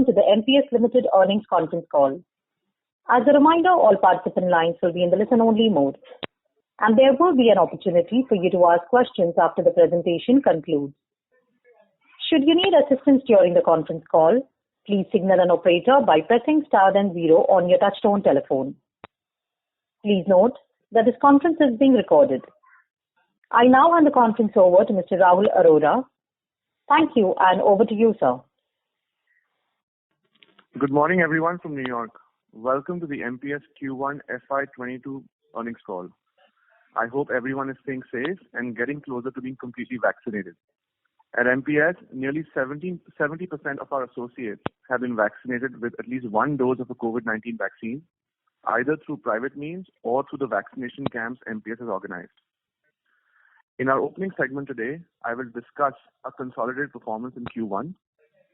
welcome to the MPS Limited earnings conference call. As a reminder, all participant lines will be in the listen-only mode, and there will be an opportunity for you to ask questions after the presentation concludes. Should you need assistance during the conference call, please signal an operator by pressing star then 0 on your touchtone telephone. Please note that this conference is being recorded. I now hand the conference over to Mr. Rahul Arora. Thank you, and over to you, sir. Good morning, everyone from New York. Welcome to the MPS Q1 FY2022 earnings call. I hope everyone is staying safe and getting closer to being completely vaccinated. At MPS, nearly 70% of our associates have been vaccinated with at least one dose of a COVID-19 vaccine, either through private means or through the vaccination camps MPS has organized. In our opening segment today, I will discuss our consolidated performance in Q1.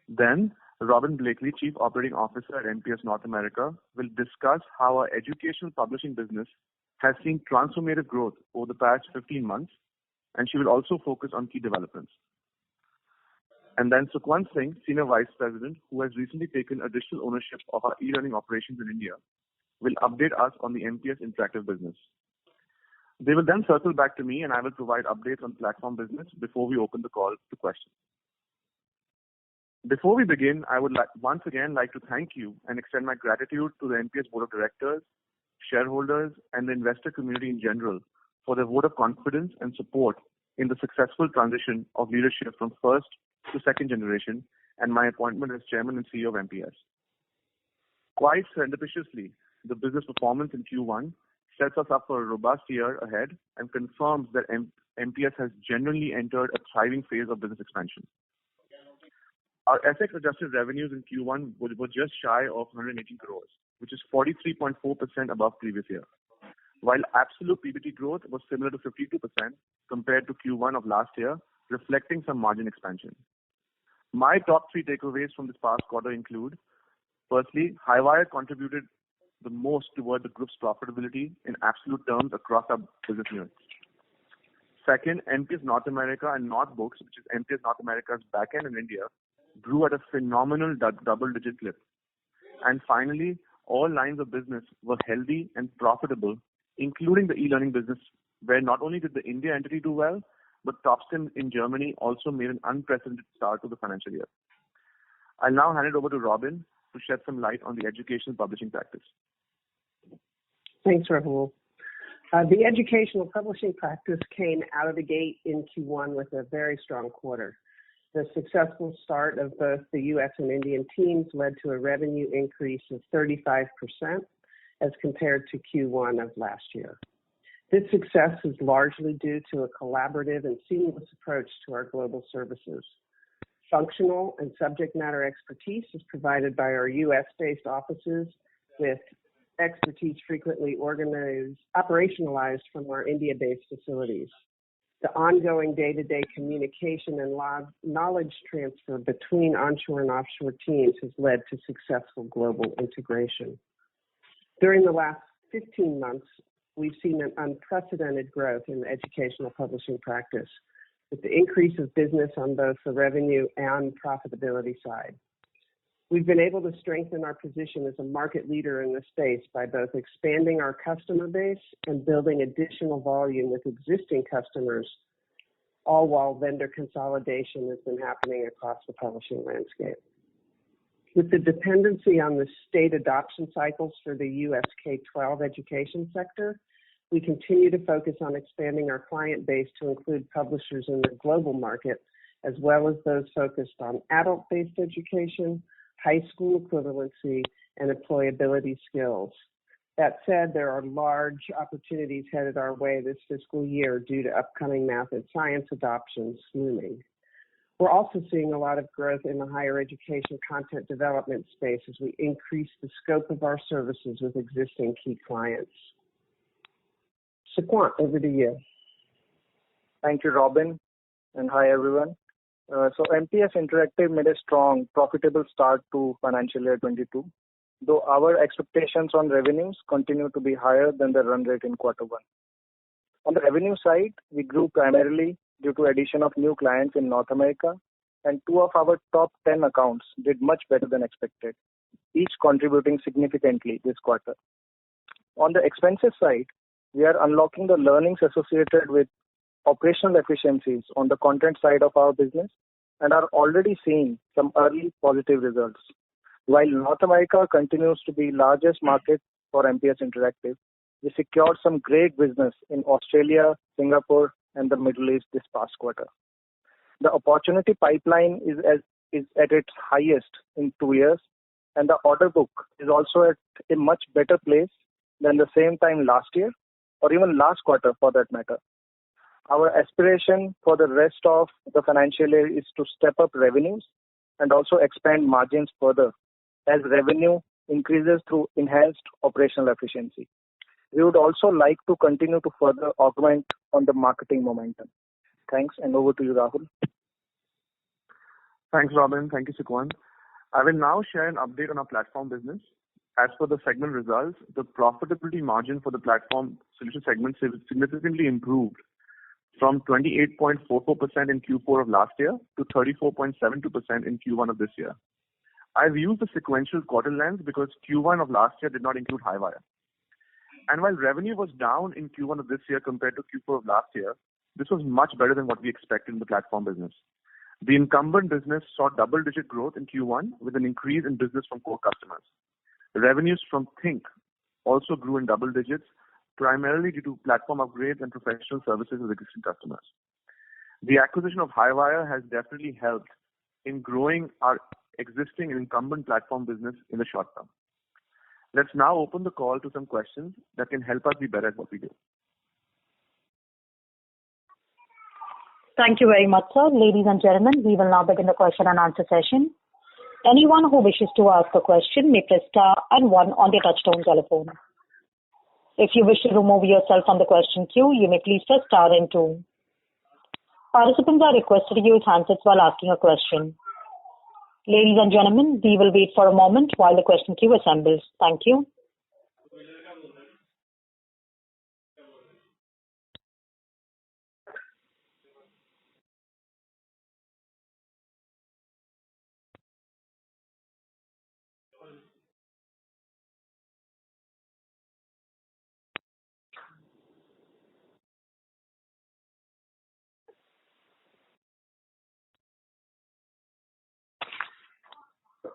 Then, Robin Blakely, Chief Operating Officer at MPS North America, will discuss how our educational publishing business has seen transformative growth over the past 15 months, and she will also focus on key developments. And then Sukhwant Singh, Senior Vice President, who has recently taken additional ownership of our e-learning operations in India, will update us on the MPS Interactive business. They will then circle back to me and I will provide updates on platform business before we open the call to questions. Before we begin, I would once again like to thank you and extend my gratitude to the MPS Board of Directors, shareholders, and the investor community in general for their vote of confidence and support in the successful transition of leadership from first to second generation and my appointment as Chairman and CEO of MPS. Quite serendipitously, the business performance in Q1 sets us up for a robust year ahead and confirms that MPS has genuinely entered a thriving phase of business expansion. Our FX-adjusted revenues in Q1 were just shy of 118 crores, which is 43.4% above previous year, while absolute PBT growth was similar to 52% compared to Q1 of last year, reflecting some margin expansion. My top 3 takeaways from this past quarter include, firstly, Highwire contributed the most toward the group's profitability in absolute terms across our business units. Second, MPS North America and Northbooks, which is MPS North America's backend in India, grew at a phenomenal double-digit clip. And finally, all lines of business were healthy and profitable, including the e-learning business, where not only did the India entity do well, but Topstim in Germany also made an unprecedented start to the financial year. I'll now hand it over to Robin to shed some light on the educational publishing practice. Thanks, Rahul. The educational publishing practice came out of the gate in Q1 with a very strong quarter. The successful start of both the U.S. and Indian teams led to a revenue increase of 35% as compared to Q1 of last year. This success is largely due to a collaborative and seamless approach to our global services. Functional and subject matter expertise is provided by our U.S.-based offices, with expertise frequently operationalized from our India-based facilities. The ongoing day-to-day communication and knowledge transfer between onshore and offshore teams has led to successful global integration. During the last 15 months, we've seen an unprecedented growth in the educational publishing practice, with the increase of business on both the revenue and profitability side. We've been able to strengthen our position as a market leader in this space by both expanding our customer base and building additional volume with existing customers, all while vendor consolidation has been happening across the publishing landscape. With the dependency on the state adoption cycles for the U.S. K-12 education sector, we continue to focus on expanding our client base to include publishers in the global market, as well as those focused on adult-based education, high school equivalency, and employability skills. That said, there are large opportunities headed our way this fiscal year due to upcoming math and science adoptions looming. We're also seeing a lot of growth in the higher education content development space as we increase the scope of our services with existing key clients. Sukhwant, over to you. Thank you, Robin, and hi, everyone. So MPS Interactive made a strong, profitable start to financial year 22, though our expectations on revenues continue to be higher than the run rate in quarter 1. On the revenue side, we grew primarily due to addition of new clients in North America and 2 of our top 10 accounts did much better than expected, each contributing significantly this quarter. On the expenses side, we are unlocking the learnings associated with operational efficiencies on the content side of our business and are already seeing some early positive results. While North America continues to be largest market for MPS Interactive, we secured some great business in Australia, Singapore, and the Middle East this past quarter. The opportunity pipeline is at its highest in 2 years, and the order book is also at a much better place than the same time last year, or even last quarter for that matter. Our aspiration for the rest of the financial year is to step up revenues and also expand margins further as revenue increases through enhanced operational efficiency. We would also like to continue to further augment on the marketing momentum. Thanks, and over to you, Rahul. Thanks, Robin. Thank you, Sukwant. I will now share an update on our platform business. As for the segment results, the profitability margin for the platform solution segment significantly improved from 28.44% in Q4 of last year to 34.72% in Q1 of this year. I've used the sequential quarter lens because Q1 of last year did not include Highwire. And while revenue was down in Q1 of this year compared to Q4 of last year, this was much better than what we expected in the platform business. The incumbent business saw double-digit growth in Q1 with an increase in business from core customers. The revenues from Think also grew in double digits, primarily due to platform upgrades and professional services with existing customers. The acquisition of Highwire has definitely helped in growing our existing and incumbent platform business in the short term. Let's now open the call to some questions that can help us be better at what we do. Thank you very much, sir. Ladies and gentlemen, we will now begin the question and answer session. Anyone who wishes to ask a question may press star and one on their touchtone telephone. If you wish to remove yourself from the question queue, you may please press star and two. Participants are requested to use handsets while asking a question. Ladies and gentlemen, we will wait for a moment while the question queue assembles. Thank you.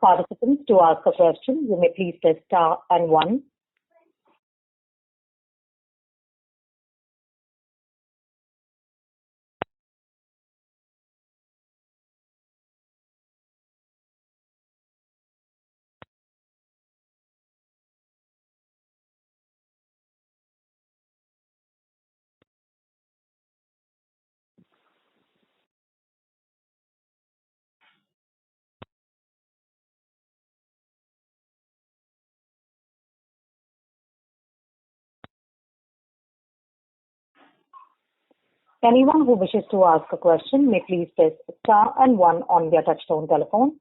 Participants, to ask a question, you may please press star and one. Anyone who wishes to ask a question may please press star and one on their touchtone telephone.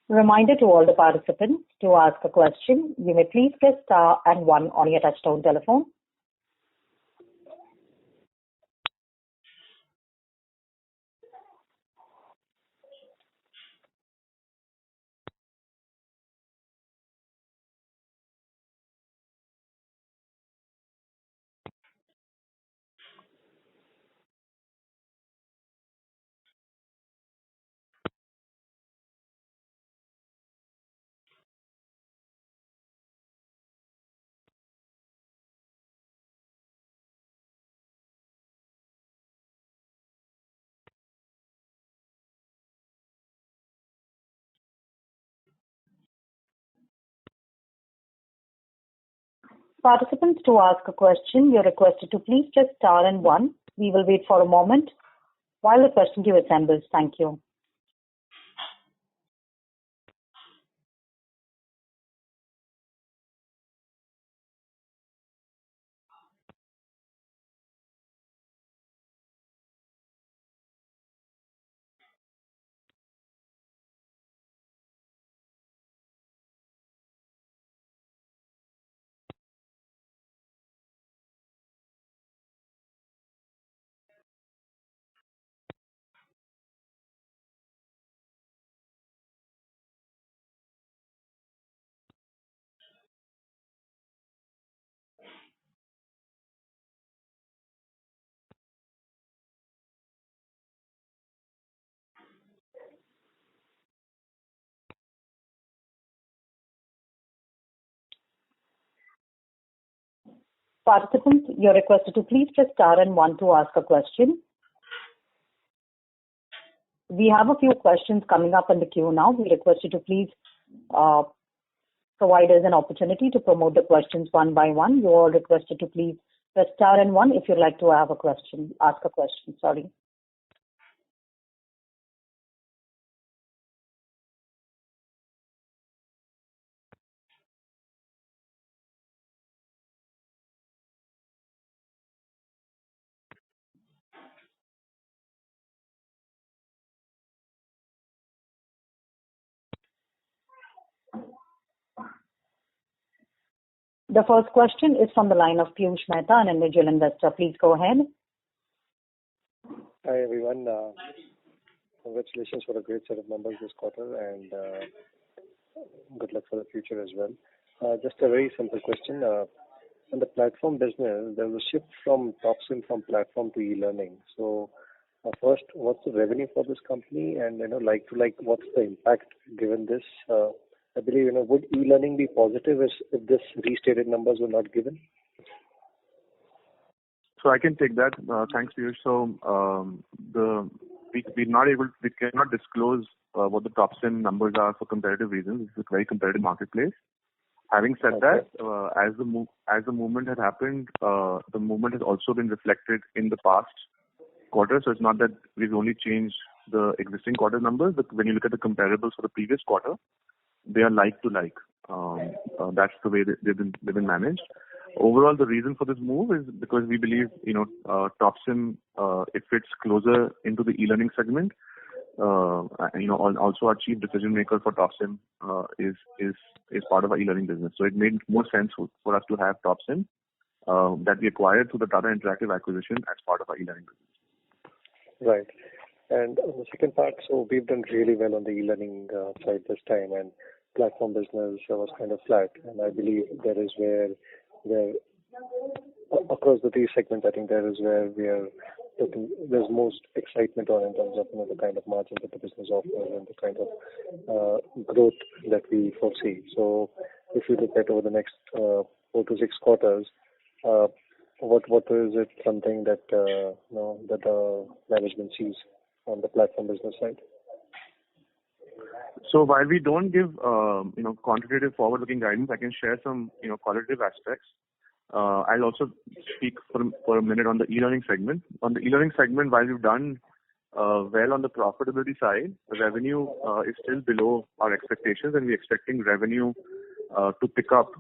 Reminder to all the participants, to ask a question, you may please press star and one on your touchtone telephone. Participants, to ask a question, you're requested to please press star and one. We will wait for a moment while the question queue assembles. Thank you. Participants, you're requested to please press star and one to ask a question. We have a few questions coming up in the queue now. We request you to please provide us an opportunity to promote the questions one by one. You're all requested to please press star and one if you'd like to ask a question. Sorry. The first question is from the line of Piyush Mehta, an individual investor. Please go ahead. Hi, everyone. Congratulations for a great set of numbers this quarter, and good luck for the future as well. Just a very simple question. In the platform business, there was a shift from Topsin from platform to e-learning. So, first, what's the revenue for this company, and like to like, what's the impact given this? I believe would e-learning be positive if this restated numbers were not given? So I can take that. Thanks, Piyush. So we cannot disclose what the Topsin numbers are for competitive reasons. It's a very competitive marketplace. Having said that, as the movement had happened, the movement has also been reflected in the past quarter. So it's not that we've only changed the existing quarter numbers, but when you look at the comparables for the previous quarter, they are like to like. That's the way they've been managed. Overall, the reason for this move is because we believe, Topsin, it fits closer into the e-learning segment. Also our chief decision maker for Topsin is part of our e-learning business. So it made more sense for us to have Topsin that we acquired through the Tata Interactive acquisition as part of our e-learning business. Right. And on the second part, so we've done really well on the e-learning side this time, and platform business was kind of flat. And I believe that is where across the three segments, I think that is where there's most excitement on in terms of the kind of margin that the business offers and the kind of growth that we foresee. So if you look at over the next 4 to 6 quarters, what is it something that that the management sees on the platform business side? So while we don't give quantitative forward-looking guidance, I can share some qualitative aspects. I'll also speak for a minute on the e-learning segment. On the e-learning segment, while we've done well on the profitability side, the revenue is still below our expectations, and we're expecting revenue to pick up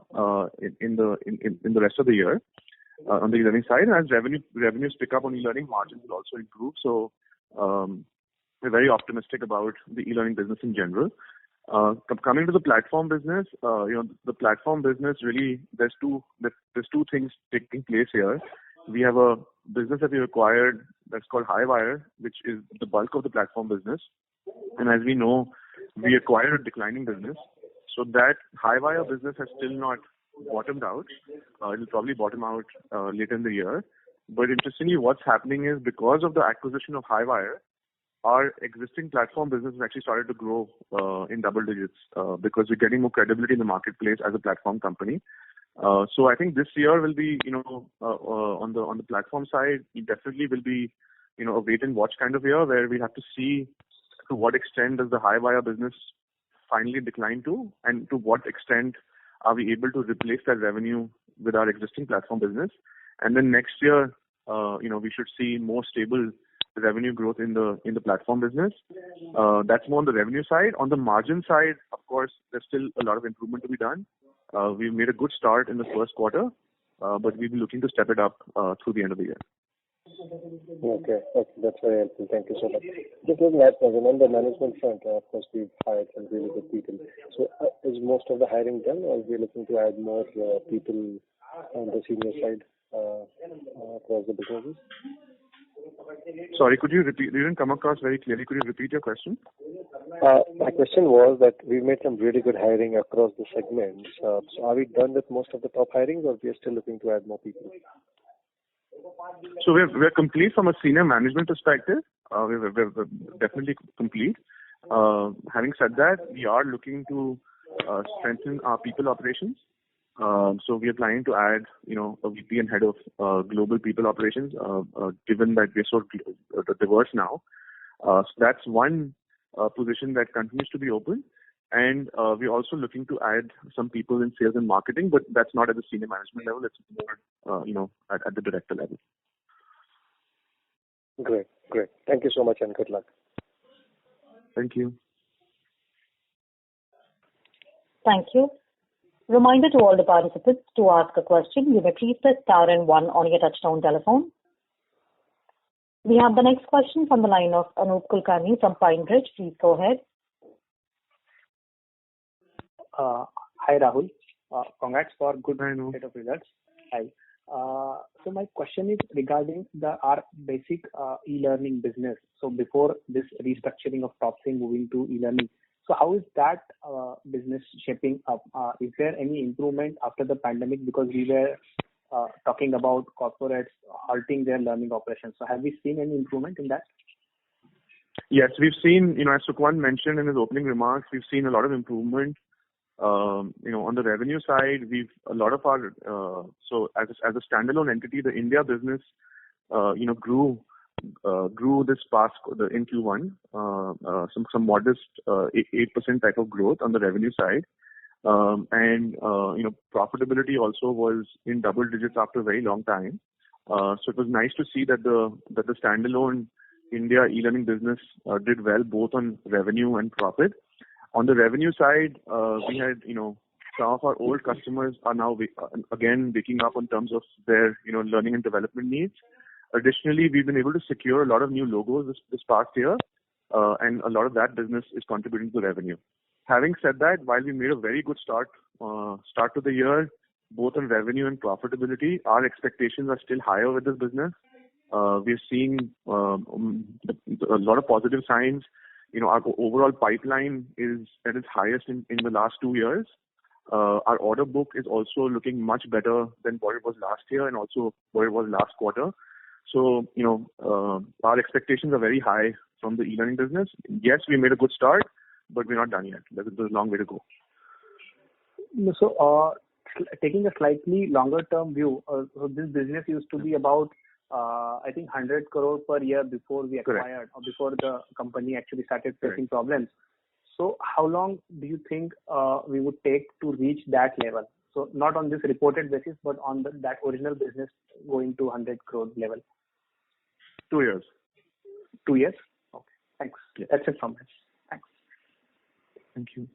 in the rest of the year on the e-learning side. And as revenues pick up on e-learning, margins will also improve. So we're very optimistic about the e-learning business in general. Coming to the platform business, the platform business really there's two things taking place here. We have a business that we acquired that's called Highwire, which is the bulk of the platform business. And as we know, we acquired a declining business. So that Highwire business has still not bottomed out. It will probably bottom out later in the year. But interestingly, what's happening is because of the acquisition of Highwire, our existing platform business has actually started to grow in double digits because we're getting more credibility in the marketplace as a platform company. So I think this year will be, on the platform side, it definitely will be, a wait and watch kind of year where we have to see to what extent does the Highwire business finally decline to, and to what extent are we able to replace that revenue with our existing platform business. And then next year, we should see more stable revenue growth in the platform business. That's more on the revenue side. On the margin side, of course, there's still a lot of improvement to be done. We've made a good start in the first quarter, but we'll be looking to step it up through the end of the year. Okay, that's very helpful. Thank you so much. Just looking at on the management front, of course, we've hired some really good people. So is most of the hiring done, or are we looking to add more people on the senior side across the businesses? Sorry, could you repeat? You didn't come across very clearly. Could you repeat your question? My question was that we've made some really good hiring across the segments. So are we done with most of the top hirings, or we are still looking to add more people? So we're complete from a senior management perspective. We're definitely complete. Having said that, we are looking to strengthen our people operations. So we are planning to add, a VP and head of global people operations, given that we're so diverse now. So that's one position that continues to be open. And we're also looking to add some people in sales and marketing, but that's not at the senior management level. It's more, at the director level. Great. Thank you so much and good luck. Thank you. Thank you. Reminder to all the participants, to ask a question, you may please press star and 1 on your touchtone telephone. We have the next question from the line of Anup Kulkarni from Pine Ridge. Please go ahead. Hi Rahul. Congrats for good set of results. Hi. So my question is regarding our basic e-learning business. So before this restructuring of TopSync moving to e-learning, so how is that business shaping up? Is there any improvement after the pandemic? Because we were talking about corporates halting their learning operations. So have we seen any improvement in that? Yes, we've seen, as Sukhwan mentioned in his opening remarks, we've seen a lot of improvement. On the revenue side, a lot of our so as a standalone entity, the India business, grew this past in Q1, some modest 8% type of growth on the revenue side, and profitability also was in double digits after a very long time. So it was nice to see that the standalone India e-learning business did well both on revenue and profit. On the revenue side, we had, some of our old customers are now again waking up in terms of their, learning and development needs. Additionally, we've been able to secure a lot of new logos this past year, and a lot of that business is contributing to revenue. Having said that, while we made a very good start to the year, both on revenue and profitability, our expectations are still higher with this business. We're seeing a lot of positive signs. Our overall pipeline is at its highest in the last 2 years. Our order book is also looking much better than what it was last year and also what it was last quarter. So, our expectations are very high from the e-learning business. Yes, we made a good start, but we're not done yet. There's a long way to go. So, taking a slightly longer term view, so this business used to be about I think 100 crore per year before we acquired. Correct. Or before the company actually started facing problems. So how long do you think we would take to reach that level? So not on this reported basis, but on that original business going to 100 crore level. 2 years. 2 years? Okay. Thanks. Yeah. That's it from me. Thanks. Thank you.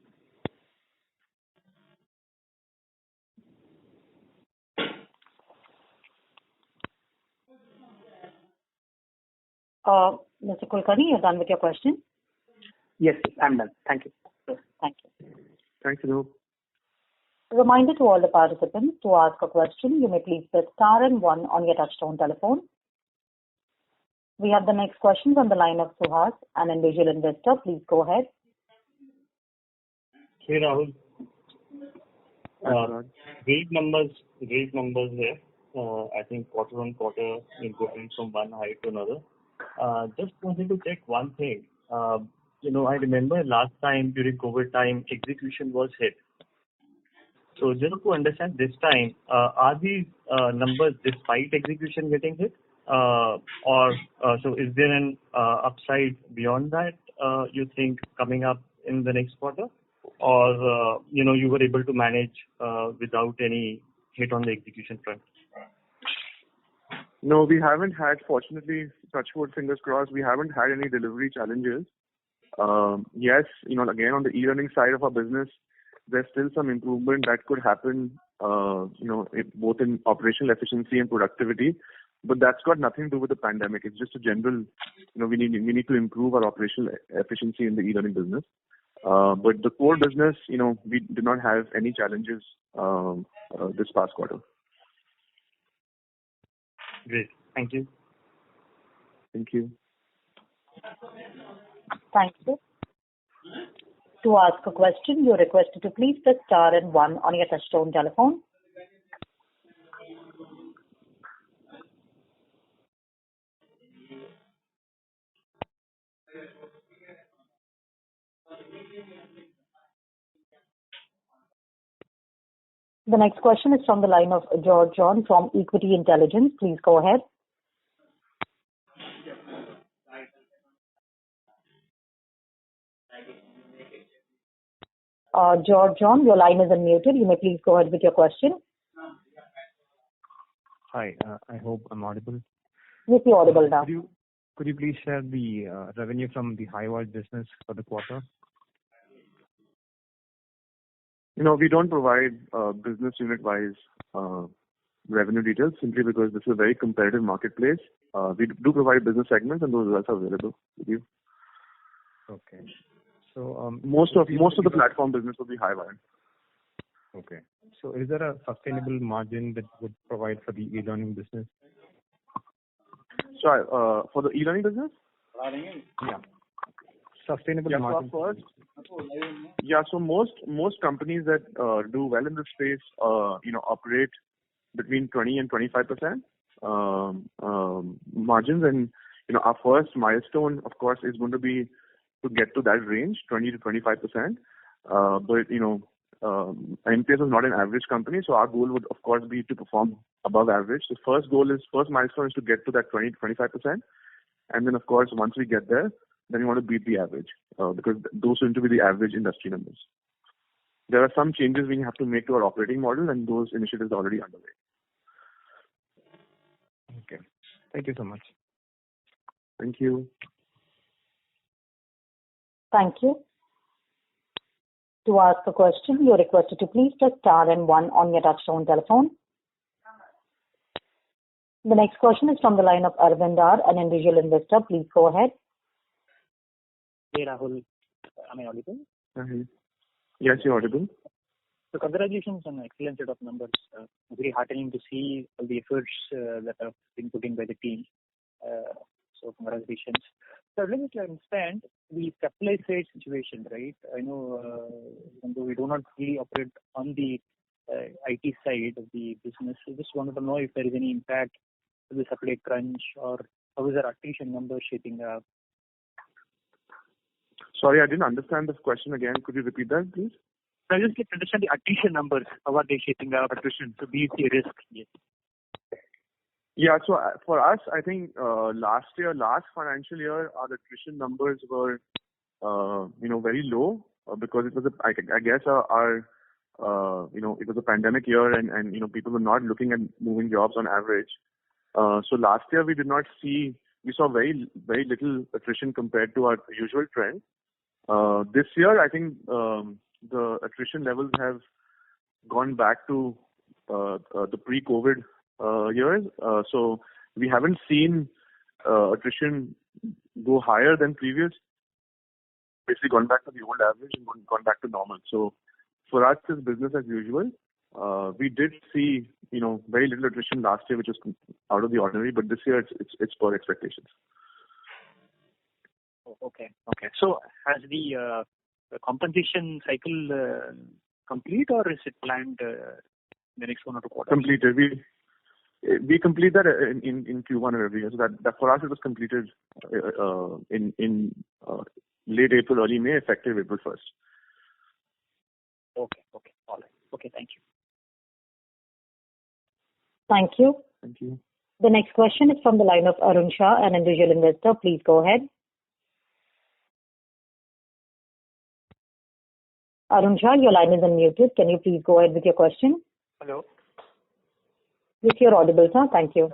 Mr. Kulkarni, you're done with your question? Yes, I'm done. Thank you. Yes, thank you. Thanks, Anup. Reminder to all the participants, to ask a question, you may please press star and 1 on your touchtone telephone. We have the next question from the line of Suhas, an individual investor. Please go ahead. Hey Rahul. Great numbers there. I think quarter on quarter improvement from one height to another. Just wanted to check one thing. I remember last time during COVID time, execution was hit. So just to understand this time, are these numbers despite execution getting hit? So is there an upside beyond that, you think, coming up in the next quarter? Or, you were able to manage without any hit on the execution front? No, we haven't had, fortunately, touch wood, fingers crossed, we haven't had any delivery challenges. Yes, again, on the e-learning side of our business, there's still some improvement that could happen, both in operational efficiency and productivity. But that's got nothing to do with the pandemic. It's just a general, we need to improve our operational efficiency in the e-learning business. But the core business, we did not have any challenges this past quarter. Great. Thank you. Thank you. Thank you. To ask a question, you're requested to please press star and 1 on your touchtone telephone. The next question is from the line of George John from Equity Intelligence. Please go ahead. George John, your line is unmuted. You may please go ahead with your question. Hi, I hope I'm audible. Yes, you're audible now. Could you please share the revenue from the HighVolt business for the quarter? We don't provide business unit-wise revenue details simply because this is a very competitive marketplace. We do provide business segments, and those results are available with you. Okay. So most of the platform business will be HighVolt. Okay. So is there a sustainable margin that would provide for the e-learning business? Sorry, for the e-learning business? Yeah. Sustainable margin. So most companies that do well in this space, operate between 20 and 25% margins, and our first milestone, of course, is going to be to get to that range, 20 to 25%. But MPS is not an average company, so our goal would, of course, be to perform above average. The first milestone is to get to that 20 to 25%, and then, of course, once we get there, then we want to beat the average because those seem to be the average industry numbers. There are some changes we have to make to our operating model, and those initiatives are already underway. Okay. Thank you so much. Thank you. Thank you. To ask a question, you're requested to please press star and 1 on your touchtone telephone. The next question is from the line of Arvindar, an individual investor. Please go ahead. Hey Rahul, am I audible? Yes, you're audible. So congratulations on an excellent set of numbers. Very heartening to see all the efforts that have been put in by the team. So congratulations. So let me understand the supply side situation, right? I know although we do not really operate on the IT side of the business, I just wanted to know if there is any impact to the supply crunch or how is our attrition numbers shaping up? Sorry, I didn't understand this question again. Could you repeat that, please? I just get to understand the attrition numbers. How are they shaping up? Attrition. To be the risk. Yes. Yeah, so for us, I think last financial year, our attrition numbers were, very low because it was I guess it was a pandemic year and people were not looking at moving jobs on average. So last year we saw very, very little attrition compared to our usual trend. This year, I think the attrition levels have gone back to the pre-COVID years. So we haven't seen attrition go higher than previous. Basically gone back to the old average and gone back to normal. So for us, it's business as usual. We did see, very little attrition last year, which was out of the ordinary, but this year it's per expectations. Okay. So has the compensation cycle complete, or is it planned in the next 1 or 2 quarters? Completed. We complete that in Q1 of every year. So that for us it was completed in late April, early May, effective April 1st. Okay. All right. Okay, thank you. Thank you. Thank you. The next question is from the line of Arun Shah, an individual investor. Please go ahead. Arun Shah, your line is unmuted. Can you please go ahead with your question? Hello. Yes, you're audible, sir. Thank you.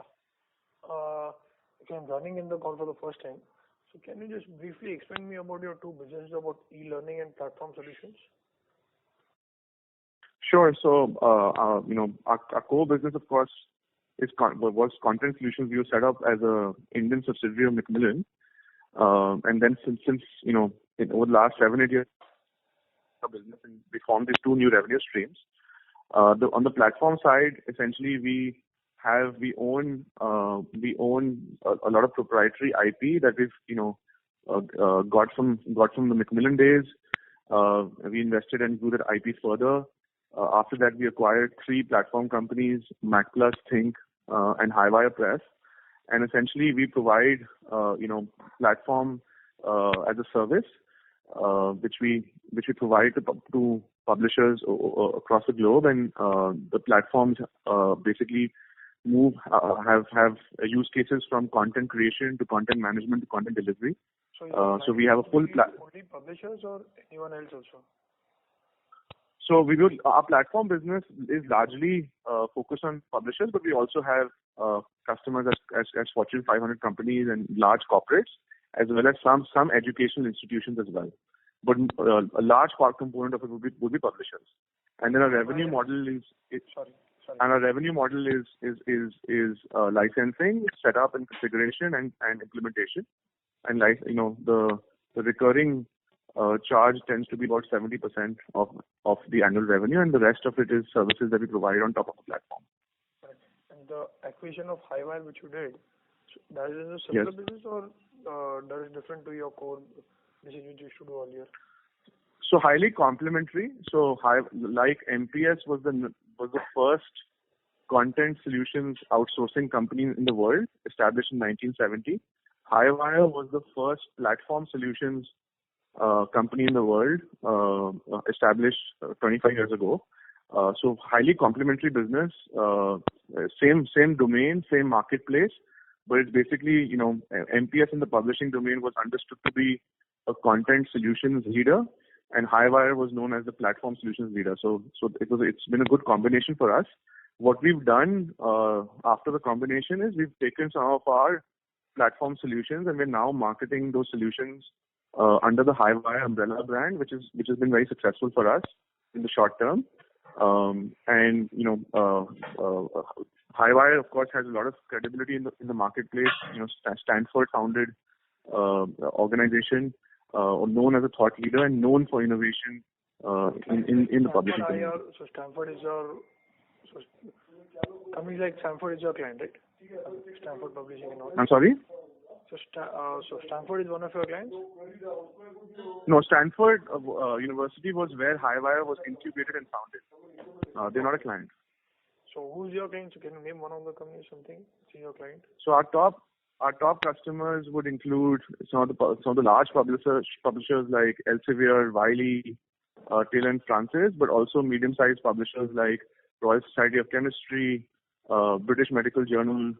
actually I'm joining in the call for the first time. So can you just briefly explain me about your two businesses, about e-learning and platform solutions? Sure. So, our core business, of course, was content solutions. We were set up as a Indian subsidiary of Macmillan, and then since over the last 7-8 years, our business, and we formed these two new revenue streams. On the platform side, essentially we own a lot of proprietary IP that we've got from the Macmillan days. We invested and grew that IP further. After that, we acquired 3 platform companies: MacPlus, Think, and Highwire Press. And essentially, we provide platform as a service, which we provide to publishers across the globe, and the platforms basically have use cases from content creation to content management to content delivery. So we have a full only publishers or anyone else also? So our platform business is largely focused on publishers, but we also have customers as Fortune 500 companies and large corporates, as well as some educational institutions as well. But a large part component of it would be publishers. And then our revenue model is licensing, setup and configuration and implementation. And the recurring charge tends to be about 70% of the annual revenue, and the rest of it is services that we provide on top of the platform. Right. And the acquisition of Highwire, which you did, that is a similar business, or that is different to your core business which you used to do earlier? So highly complementary. So like MPS was the first content solutions outsourcing company in the world, established in 1970. Highwire was the first platform solutions company in the world, established 25 years ago. So highly complementary business, same domain, same marketplace, but it's basically, MPS in the publishing domain was understood to be a content solutions leader, and Highwire was known as the platform solutions leader. So it's been a good combination for us. What we've done after the combination is we've taken some of our platform solutions, and we're now marketing those solutions under the Highwire umbrella brand, which has been very successful for us in the short term. Highwire, of course, has a lot of credibility in the marketplace. Stanford founded organization, known as a thought leader and known for innovation in the publishing community. So Stanford is your companies like Stanford is your client, right? Stanford Publishing and all. I'm sorry? So Stanford is one of your clients? No, Stanford University was where Highwire was incubated and founded. They're not a client. So who's your client? So can you name one of the companies, something? Who's your client? So our top customers would include some of the large publishers like Elsevier, Wiley, Taylor and Francis, but also medium-sized publishers like Royal Society of Chemistry, British Medical Journal,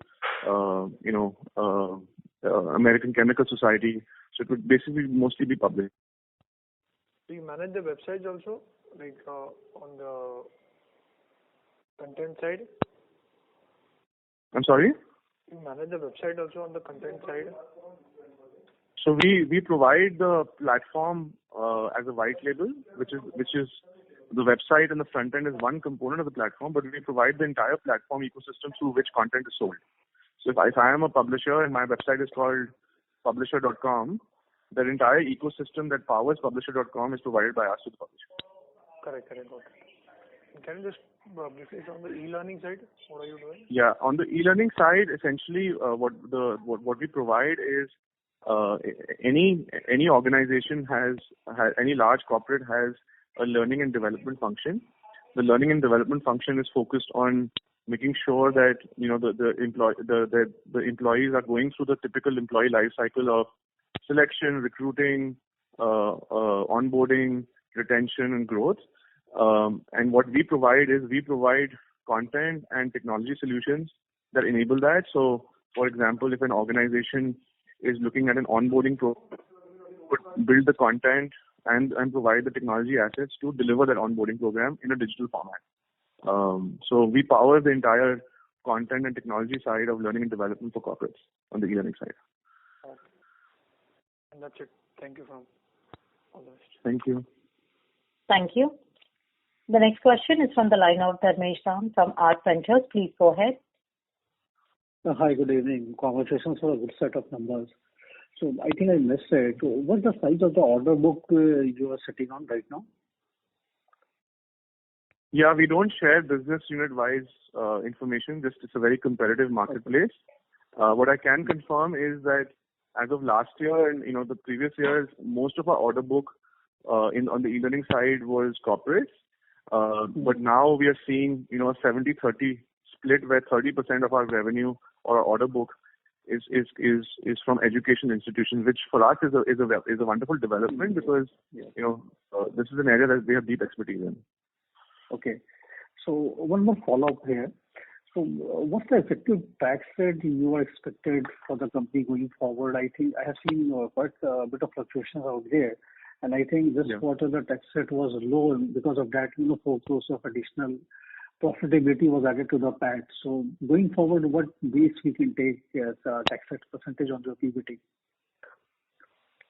American Chemical Society. So it would basically mostly be public. Do you manage the websites also, like on the content side? I'm sorry? You manage the website also on the content side? So we provide the platform as a white label, which is the website, and the front end is one component of the platform, but we provide the entire platform ecosystem through which content is sold. So if I am a publisher and my website is called publisher.com, the entire ecosystem that powers publisher.com is provided by us to the publisher. Correct. Got it. Can you just briefly on the e-learning side, what are you doing? Yeah, on the e-learning side, essentially, what we provide is any organization any large corporate has a learning and development function. The learning and development function is focused on making sure that the employees are going through the typical employee life cycle of selection, recruiting, onboarding, retention, and growth. And what we provide content and technology solutions that enable that. So, for example, if an organization is looking at an onboarding program, build the content and provide the technology assets to deliver that onboarding program in a digital format. So we power the entire content and technology side of learning and development for corporates on the e-learning side. Okay. And that's it. Thank you from all the rest. Thank you. Thank you. The next question is from the line of Dharmesh Ram from Art Ventures. Please go ahead. Hi, good evening. Congratulations for a good set of numbers. So I think I missed it. What's the size of the order book you are sitting on right now? Yeah, we don't share business unit-wise information. Just it's a very competitive marketplace. What I can confirm is that as of last year and the previous years, most of our order book on the e-learning side was corporates. But now we are seeing a 70-30 split where 30% of our revenue or our order book is from education institutions, which for us is a wonderful development because this is an area that we have deep expertise in. Okay. So one more follow-up here. So what's the effective tax rate you are expected for the company going forward? I think I have seen quite a bit of fluctuations out there. And I think this quarter the tax rate was low, and because of that, 4 crores of additional profitability was added to the PAT. So going forward, what base we can take as a tax rate percentage on the PBT?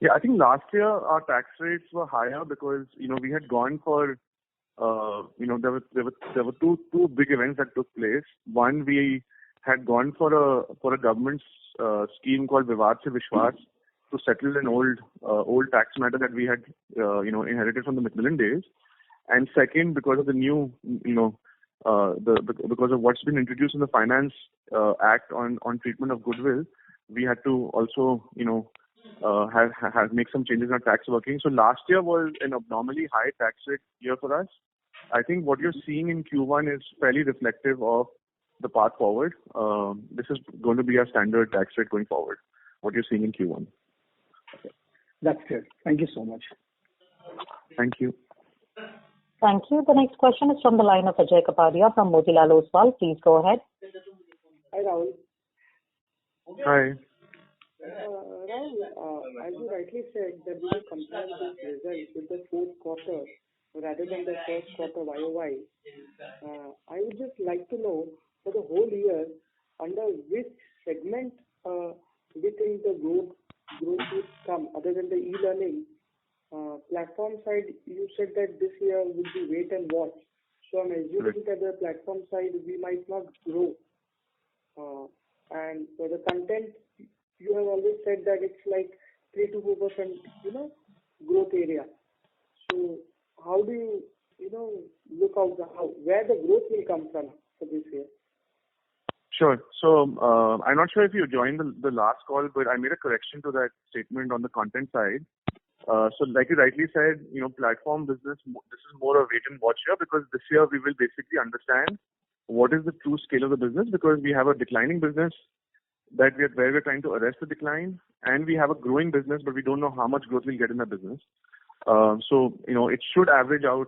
Yeah, I think last year our tax rates were higher because we had gone for there were two big events that took place. One, we had gone for a government scheme called Vivad Se Vishwas to settle an old tax matter that we had inherited from the Macmillan days. And second, because of the new because of what's been introduced in the Finance Act on treatment of goodwill, we had to also have make some changes in our tax working. So last year was an abnormally high tax rate year for us. I think what you're seeing in Q1 is fairly reflective of the path forward. This is going to be our standard tax rate going forward, what you're seeing in Q1. Okay. That's good. Thank you so much. Thank you. Thank you. The next question is from the line of Ajay Kapadia from Motilal Oswal. Please go ahead. Hi, Rahul. Hi. Rahul, as you rightly said, that we will compare this result with the fourth quarter rather than the first quarter YOY. I would just like to know for the whole year under which segment we think the growth would come other than the e-learning. Platform side, you said that this year would be wait and watch. So I'm assuming that the platform side we might not grow. And for the content, you have always said that it's like 3 to 4%, growth area. So how do you, look out where the growth will come from for this year? Sure. So I'm not sure if you joined the last call, but I made a correction to that statement on the content side. So like you rightly said, platform business, this is more a wait and watch year because this year we will basically understand what is the true scale of the business because we have a declining business where we're trying to arrest the decline, and we have a growing business, but we don't know how much growth we'll get in that business. So it should average out,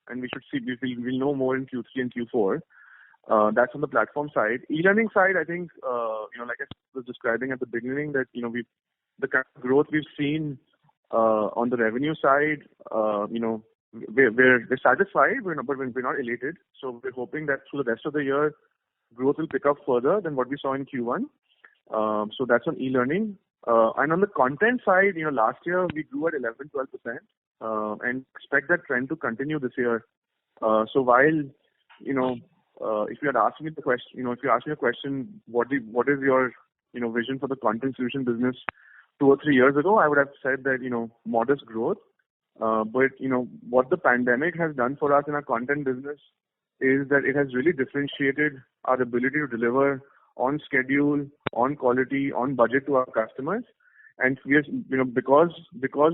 and we'll know more in Q3 and Q4. That's on the platform side. E-learning side, I think, like I was describing at the beginning, that the kind of growth we've seen on the revenue side, we're satisfied, but we're not elated. So we're hoping that through the rest of the year, growth will pick up further than what we saw in Q1. So that's on e-learning. And on the content side, last year we grew at 11-12%, and expect that trend to continue this year. So while if you had asked me the question, if you asked me a question, what is your vision for the content solution business 2 or 3 years ago, I would have said that modest growth. But what the pandemic has done for us in our content business is that it has really differentiated our ability to deliver on schedule, on quality, on budget to our customers. And we are, because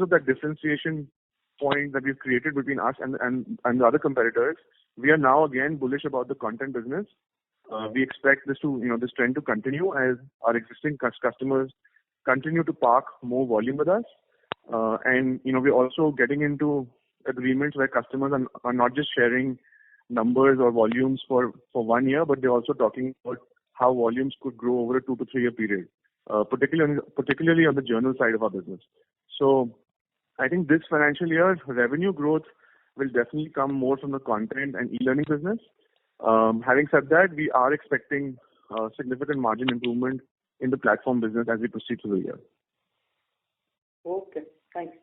of that differentiation point that we've created between us and the other competitors, we are now again bullish about the content business. We expect this trend to continue as our existing customers continue to park more volume with us. And we're also getting into agreements where customers are not just sharing numbers or volumes for 1 year, but they're also talking about how volumes could grow over a 2 to 3 year period, particularly on the journal side of our business. So I think this financial year, revenue growth will definitely come more from the content and e-learning business. Having said that, we are expecting significant margin improvement in the platform business as we proceed through the year. Okay. Thanks.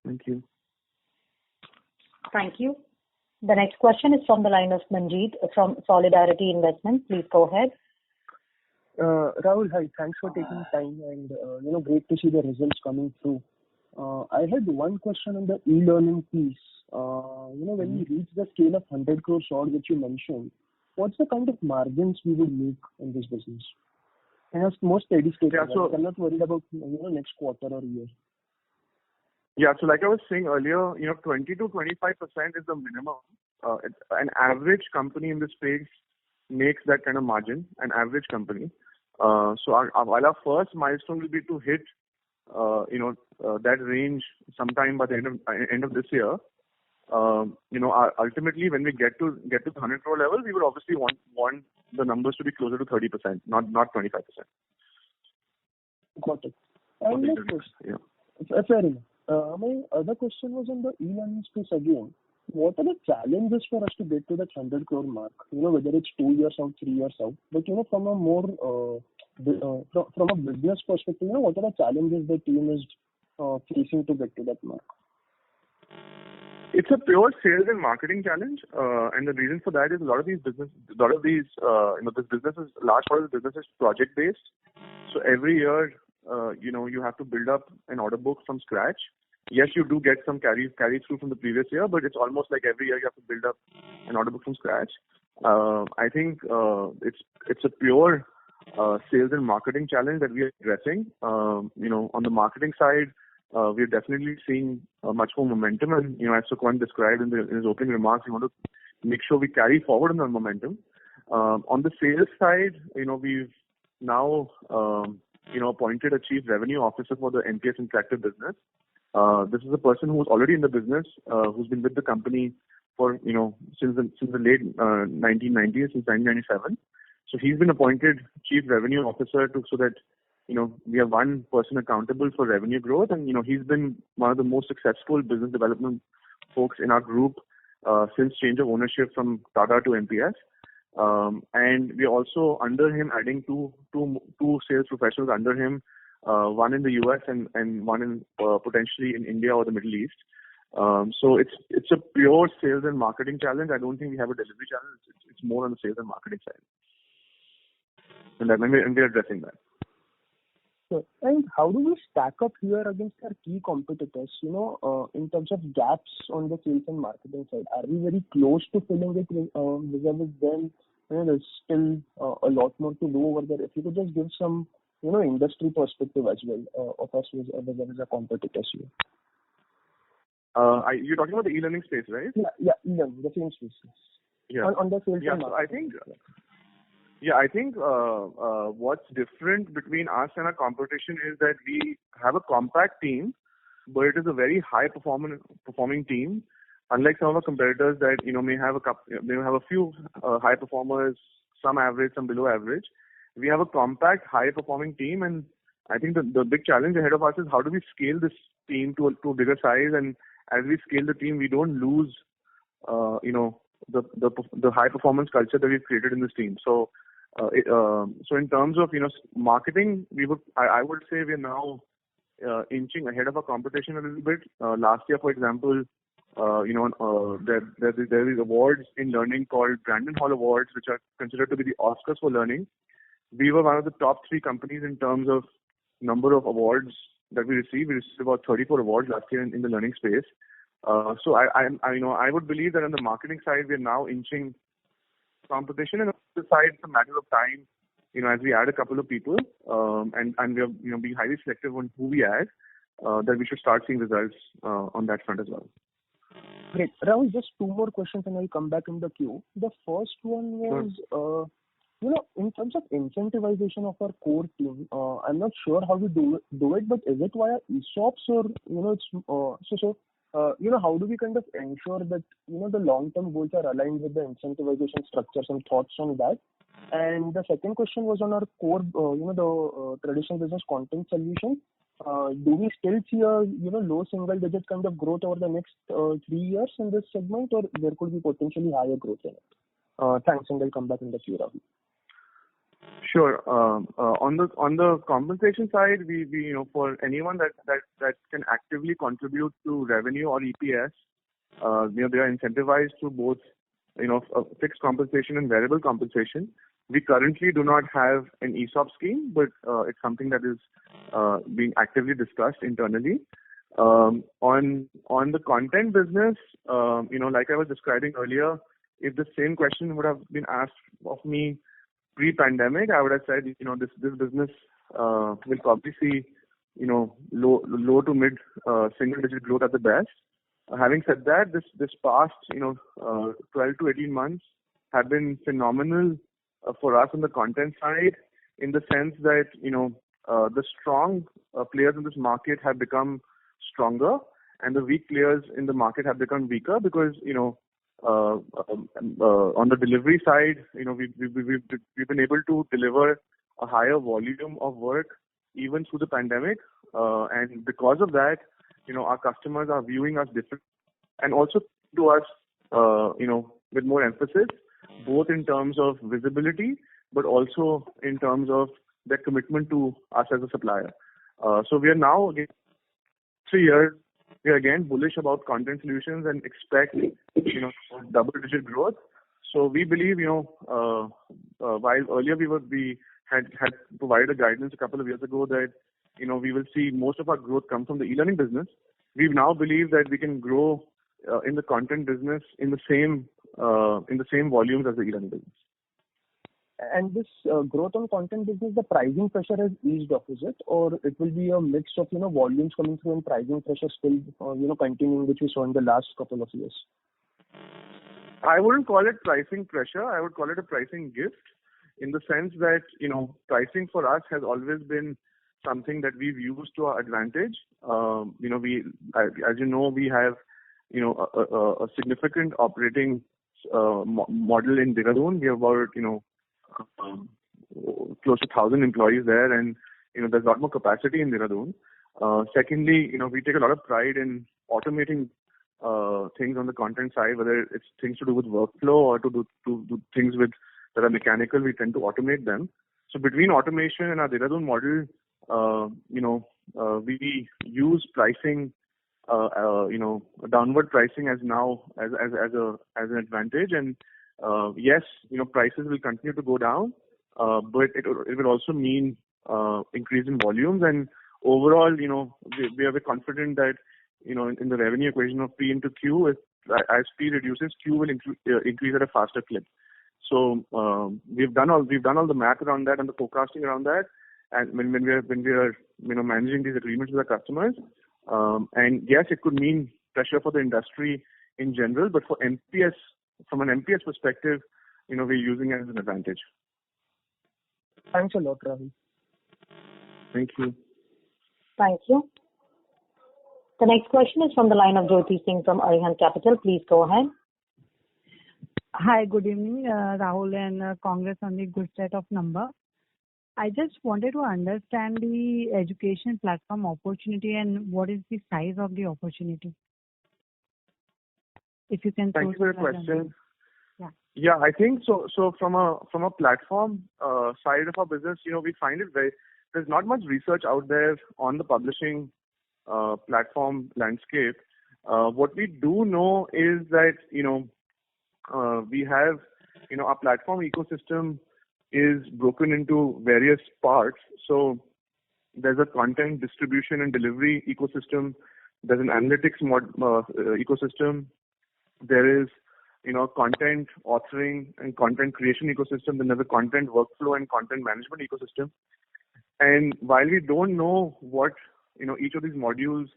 Thank you. Thank you. The next question is from the line of Manjeet from Solidarity Investment. Please go ahead. Rahul, hi. Thanks for taking time and great to see the results coming through. I had one question on the e-learning piece. When we reach the scale of 100 crore odd which you mentioned, what's the kind of margins we would make in this business? And as more steady state, I'm not worried about next quarter or year. Yeah, so like I was saying earlier, 20 to 25% is the minimum. An average company in this space makes that kind of margin, an average company. While our first milestone will be to hit, that range sometime by the end of this year. Ultimately, when we get to the 100 crore level, we would obviously want the numbers to be closer to 30%, not 25%. Got it. And next question. Yeah. Fair enough. My other question was on the e-learning space again. What are the challenges for us to get to that 100 crore mark? Whether it's 2 years out, 3 years out. But from a more from a business perspective, what are the challenges the team is facing to get to that mark? It's a pure sales and marketing challenge, and the reason for that is large part of the business is project based. So every year, you have to build up an order book from scratch. Yes, you do get some carry through from the previous year, but it's almost like every year you have to build up an order book from scratch. I think it's a pure sales and marketing challenge that we are addressing. On the marketing side, we are definitely seeing much more momentum, and as Sukhwan described in his opening remarks, we want to make sure we carry forward on the momentum. On the sales side, we've now appointed a chief revenue officer for the MPS Interactive business. This is a person who's already in the business, who's been with the company for since the late 1990s, since 1997. So he's been appointed chief revenue officer so that we have one person accountable for revenue growth, and he's been one of the most successful business development folks in our group since change of ownership from Tata to MPS. And we are also under him adding two sales professionals under him, one in the US and one in potentially in India or the Middle East. So it's a pure sales and marketing challenge. I don't think we have a delivery challenge. It's more on the sales and marketing side, and we're addressing that. Sure. And how do we stack up here against our key competitors? In terms of gaps on the sales and marketing side, are we very close to filling it with them? There's still a lot more to do over there. If you could just give some industry perspective as well of us as a competitors here. You're talking about the e-learning space, right? Yeah, e-learning, the same space. Yeah. On the sales and marketing. I think what's different between us and our competition is that we have a compact team, but it is a very high performing team. Unlike some of our competitors that may have a few high performers, some average, some below average. We have a compact, high performing team, and I think the big challenge ahead of us is how do we scale this team to a bigger size, and as we scale the team, we don't lose the high performance culture that we've created in this team. So in terms of marketing, I would say we are now inching ahead of our competition a little bit. Last year, for example, there is awards in learning called Brandon Hall Awards, which are considered to be the Oscars for learning. We were one of the top 3 companies in terms of number of awards that we received. We received about 34 awards last year in the learning space. So I would believe that on the marketing side, we are now inching competition, and on the side, it's a matter of time, as we add a couple of people, and we are being highly selective on who we add, that we should start seeing results on that front as well. Great. Rahul, just 2 more questions and I'll come back in the queue. The first one was, in terms of incentivization of our core team, I'm not sure how we do it, but is it via ESOPs or, how do we kind of ensure that, the long-term goals are aligned with the incentivization structures, and thoughts on that? And the second question was on our core, the traditional business content solution. Do we still see a, low single-digit kind of growth over the next 3 years in this segment, or there could be potentially higher growth in it? Thanks, and I'll come back in the queue, Rahul. Sure. On the compensation side, we for anyone that can actively contribute to revenue or EPS, they are incentivized to both fixed compensation and variable compensation. We currently do not have an ESOP scheme, but it's something that is being actively discussed internally. On the content business, like I was describing earlier, if the same question would have been asked of me pre-pandemic, I would have said, this business will probably see, low to mid single-digit growth at the best. Having said that, this past 12 to 18 months have been phenomenal for us on the content side, in the sense that the strong players in this market have become stronger, and the weak players in the market have become weaker because on the delivery side, we've been able to deliver a higher volume of work even through the pandemic, and because of that, our customers are viewing us different, and also to us, with more emphasis, both in terms of visibility, but also in terms of their commitment to us as a supplier. So we are now, 3 years, we are again bullish about content solutions and expect, double-digit growth. So we believe, while earlier we had provided a guidance a couple of years ago that, we will see most of our growth come from the e-learning business, we now believe that we can grow in the content business in the same volumes as the e-learning business. And this growth on content business, the pricing pressure has eased off, is it? Or it will be a mix of, volumes coming through and pricing pressure still, continuing, which we saw in the last couple of years? I wouldn't call it pricing pressure. I would call it a pricing gift, in the sense that, pricing for us has always been something that we've used to our advantage. As we have, a significant operating model in Dehradun. We have about, close to 1,000 employees there, and there's a lot more capacity in Dehradun. Secondly, we take a lot of pride in automating things on the content side, whether it's things to do with workflow or to do things that are mechanical. We tend to automate them. So between automation and our Dehradun model, we use pricing, downward pricing as an advantage, and yes, prices will continue to go down, but it will also mean increase in volumes, and overall, we are confident that, in the revenue equation of P into Q, as P reduces, Q will increase at a faster clip. So we've done all the math around that and the forecasting around that, and when we are managing these agreements with our customers, and yes, it could mean pressure for the industry in general, but for MPS, from an MPS perspective, we're using it as an advantage. Thanks a lot, Rahul. Thank you. Thank you. The next question is from the line of Jyoti Singh from Arihant Capital. Please go ahead. Hi, good evening, Rahul, and congrats on the good set of numbers. I just wanted to understand the education platform opportunity and what is the size of the opportunity. If you can. Thank you for the question. Yeah. Yeah, I think so. So from a platform side of our business, we find it there's not much research out there on the publishing platform landscape. What we do know is that we have our platform ecosystem is broken into various parts. So there's a content distribution and delivery ecosystem. There's an analytics ecosystem. There is content authoring and content creation ecosystem. Then there's a content workflow and content management ecosystem. And while we don't know what each of these modules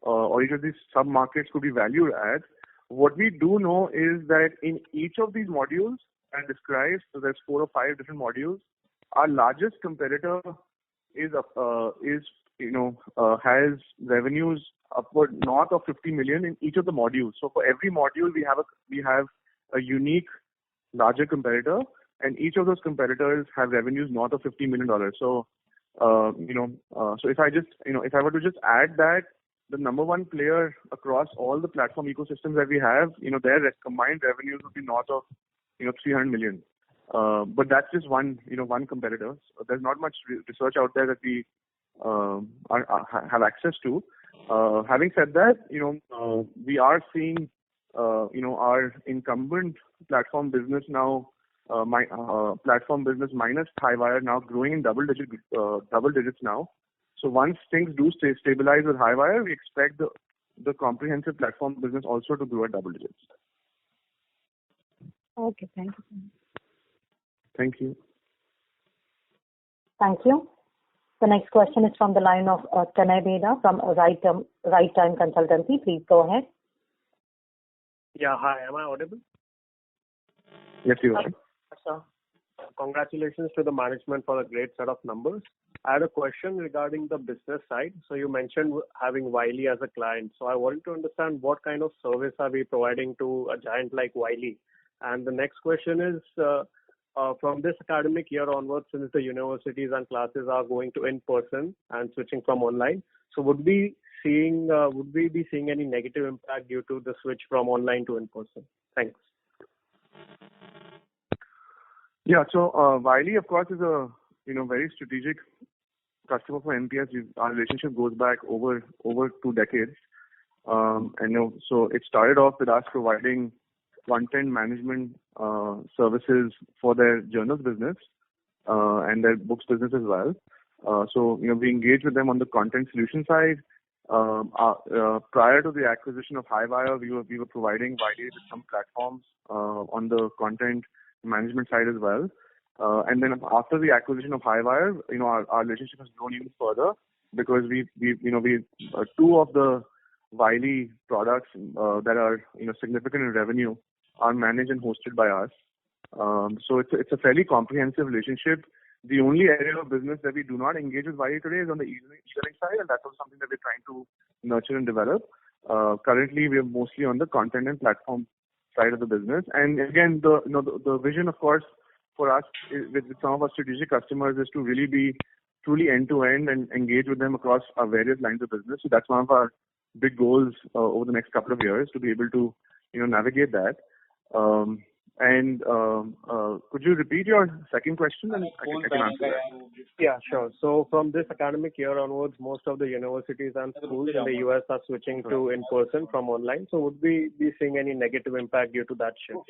or each of these sub markets could be valued at, what we do know is that in each of these modules I described, so there's 4 or 5 different modules. Our largest competitor has revenues upward north of 50 million in each of the modules. So for every module we have a unique larger competitor, and each of those competitors have revenues north of $50 million. So so if I were to just add that, the number one player across all the platform ecosystems that we have, their combined revenues would be north of 300 million. But that's just one competitor. So there's not much research out there that we have access to. Having said that, we are seeing, our incumbent platform business now, platform business minus Highwire now growing in double digits now. So once things do stabilize with Highwire, we expect the comprehensive platform business also to grow at double digits. Okay, thank you. Thank you. Thank you. The next question is from the line of Tanay Beda from Right Time Consultancy. Please go ahead. Yeah, hi. Am I audible? Yes, you are. Sir, congratulations to the management for a great set of numbers. I had a question regarding the business side. So you mentioned having Wiley as a client. So I wanted to understand what kind of service are we providing to a giant like Wiley? And the next question is, from this academic year onwards, since the universities and classes are going to in-person and switching from online, so would we be seeing any negative impact due to the switch from online to in-person? Thanks. Yeah, so Wiley, of course, is a very strategic customer for MPS. Our relationship goes back over 2 decades. So it started off with us providing content management services for their journals business and their books business as well. So we engaged with them on the content solution side. Prior to the acquisition of Highwire, we were providing Wiley with some platforms on the content management side as well. And then after the acquisition of Highwire, our relationship has grown even further because we 2 of the Wiley products that are significant in revenue are managed and hosted by us. So it's a fairly comprehensive relationship. The only area of business that we do not engage with Wiley today is on the e-learning side, and that's also something that we're trying to nurture and develop. Currently, we are mostly on the content and platform side of the business. And again, the vision, of course, for us with some of our strategic customers is to really be truly end-to-end and engage with them across our various lines of business. So that's one of our big goals over the next couple of years, to be able to navigate that. Could you repeat your second question, and I can answer that? Yeah, sure. So from this academic year onwards, most of the universities and schools in the US are switching to in-person from online. So would we be seeing any negative impact due to that shift?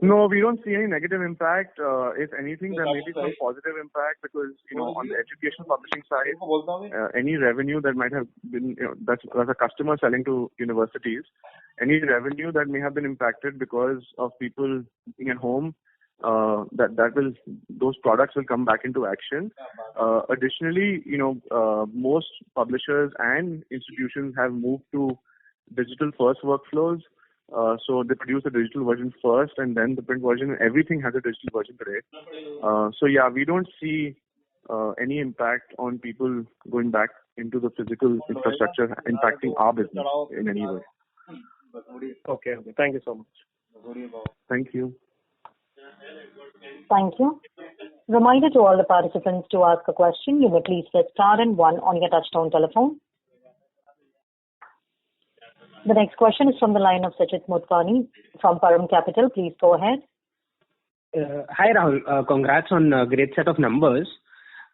No, we don't see any negative impact. If anything, there may be some positive impact because, on the educational publishing side, any revenue that might have been, that's a customer selling to universities, any revenue that may have been impacted because of people being at home, those products will come back into action. Additionally, most publishers and institutions have moved to digital first workflows. So they produce a digital version first and then the print version. Everything has a digital version today. So yeah, we don't see any impact on people going back into the physical infrastructure impacting our business in any way. Okay. Thank you so much. Thank you. Thank you. Reminder to all the participants to ask a question. You may please press star and 1 on your touchtone telephone. The next question is from the line of Sachit Motwani from Param Capital. Please go ahead. Hi Rahul, congrats on a great set of numbers.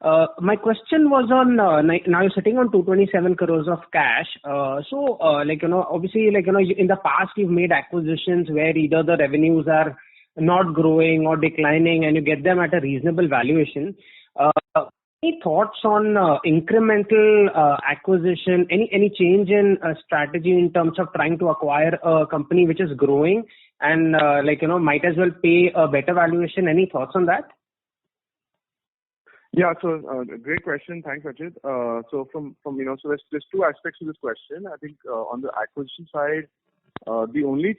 My question was on, now you're sitting on 227 crores of cash. Obviously, in the past you've made acquisitions where either the revenues are not growing or declining and you get them at a reasonable valuation. Any thoughts on incremental acquisition? Any change in strategy in terms of trying to acquire a company which is growing and might as well pay a better valuation? Any thoughts on that? Yeah, so great question. Thanks, Ajit. So there's 2 aspects to this question. I think on the acquisition side, the only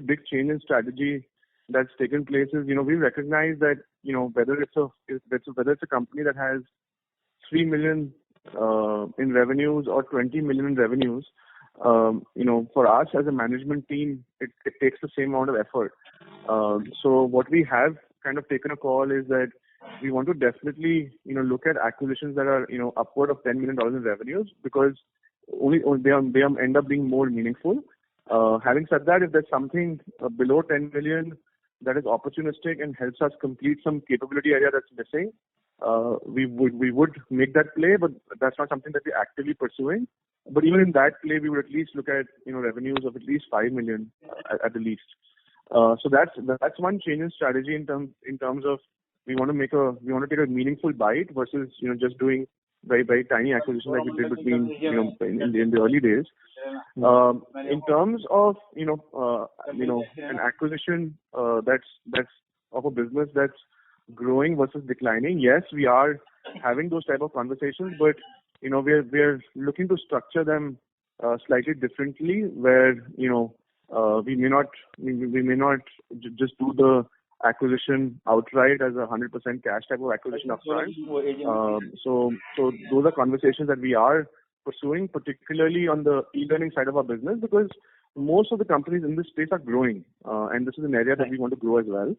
big change in strategy that's taken place is, we recognize that, whether it's a company that has 3 million in revenues or 20 million in revenues, for us as a management team, it takes the same amount of effort. So what we have kind of taken a call is that we want to definitely, look at acquisitions that are, upward of $10 million in revenues, because only they end up being more meaningful. Having said that, if there's something below 10 million, that is opportunistic and helps us complete some capability area that's missing, we would make that play, but that's not something that we're actively pursuing. But even in that play, we would at least look at revenues of at least 5 million at the least. So that's one change in strategy in terms of we want to take a meaningful bite versus just doing very very tiny acquisitions like we did between in the early days. In terms of an acquisition that's of a business that's growing versus declining, yes, we are having those type of conversations, but we're looking to structure them slightly differently, where we may not just do the acquisition outright as a 100% cash type of acquisition upfront. So those are conversations that we are pursuing, particularly on the e-learning side of our business, because most of the companies in this space are growing, and this is an area that we want to grow as well.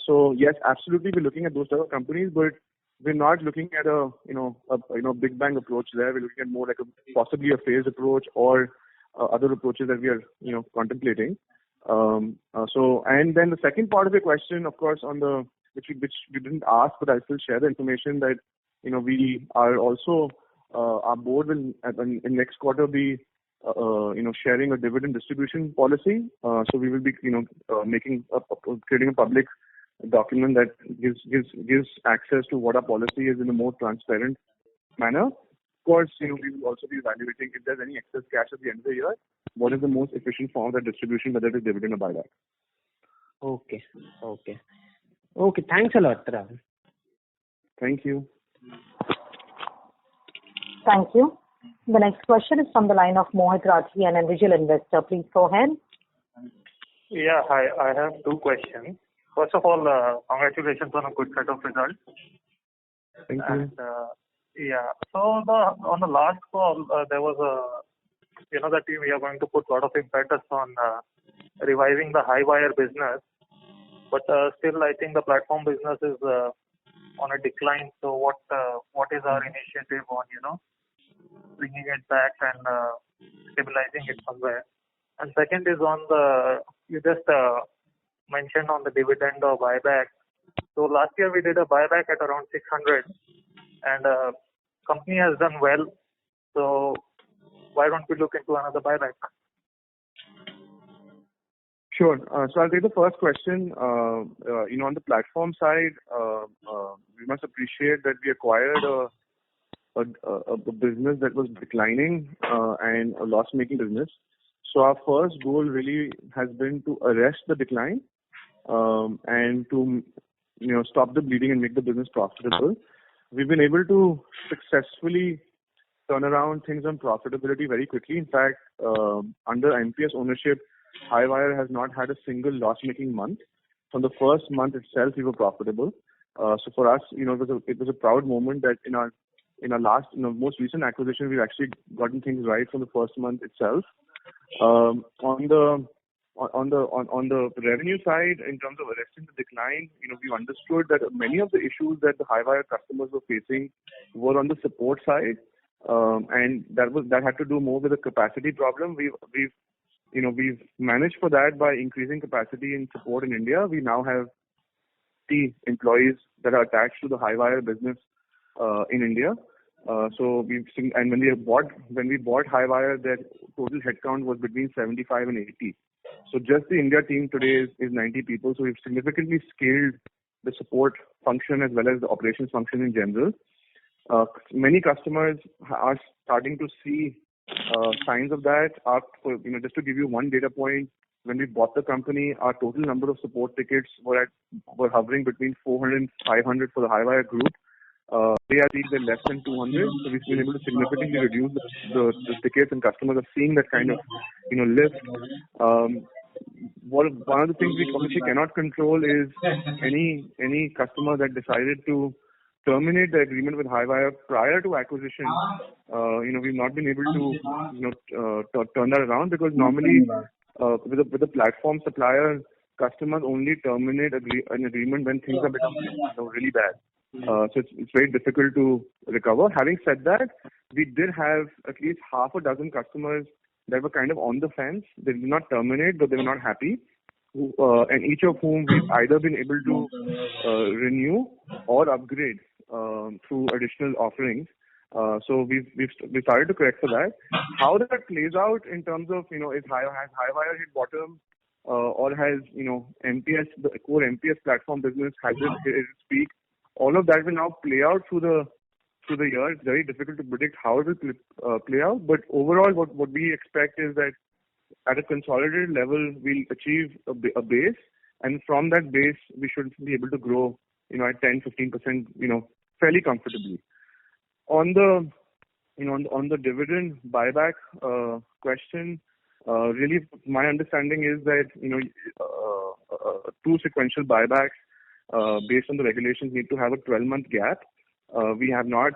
So yes, absolutely, we're looking at those type of companies, but we're not looking at a big bang approach there. We're looking at more like possibly a phased approach or other approaches that we are contemplating. So and then the second part of your question, of course, on the which you didn't ask, but I'll still share the information that we are also our board will in next quarter be sharing a dividend distribution policy. So we will be creating a public document that gives access to what our policy is in a more transparent manner. Of course, we will also be evaluating if there's any excess cash at the end of the year, what is the most efficient form of that distribution, whether it is dividend or buyback. Okay. Thanks a lot, Rahul. Thank you. Thank you. The next question is from the line of Mohit Rathi, an individual investor. Please go ahead. Yeah, hi. I have two questions. First of all, congratulations on a good set of results. Thank you. So on the last call, there was that we are going to put a lot of impetus on reviving the Highwire business, but still I think the platform business is on a decline. So what is our initiative on bringing it back and stabilizing it somewhere? And second is on you just mentioned on the dividend or buyback. So last year we did a buyback at around 600, and company has done well. So why don't we look into another buyback? Sure. So I'll take the first question. On the platform side, we must appreciate that we acquired a business that was declining and a loss-making business. So our first goal really has been to arrest the decline and to stop the bleeding and make the business profitable. We've been able to successfully turn around things on profitability very quickly. In fact, under MPS ownership, Highwire has not had a single loss-making month. From the first month itself, we were profitable. So for us, it was a proud moment that in our most recent acquisition, we've actually gotten things right from the first month itself. On the revenue side, in terms of arresting the decline, we understood that many of the issues that the Highwire customers were facing were on the support side, and that had to do more with a capacity problem. We've managed for that by increasing capacity in support in India. We now have 50 employees that are attached to the Highwire business in India. So we've seen, and when we bought Highwire, their total headcount was between 75 and 80. So just the India team today is 90 people. So we've significantly scaled the support function as well as the operations function in general. Many customers are starting to see signs of that. Just to give you one data point, when we bought the company, our total number of support tickets were hovering between 400 and 500 for the Highwire group. They are seeing less than 200, so we've been able to significantly reduce the tickets, and customers are seeing that kind of lift. One of the things we obviously cannot control is any customer that decided to terminate the agreement with Highwire prior to acquisition. We've not been able to turn that around, because normally with a platform supplier, customers only terminate an agreement when things have become really bad. So it's very difficult to recover. Having said that, we did have at least half a dozen customers that were kind of on the fence. They did not terminate, but they were not happy. and each of whom we've either been able to renew or upgrade through additional offerings. So we've started to correct for that. How that plays out in terms of, has Highwire hit bottom, or has, MPS, the core MPS platform business, has it hit its peak? All of that will now play out through the year. It's very difficult to predict how it will play out. But overall, what we expect is that at a consolidated level, we'll achieve a base, and from that base, we should be able to grow, at 10-15%, fairly comfortably. On the dividend buyback question, really, my understanding is that two sequential buybacks based on the regulations need to have a 12-month gap. We have not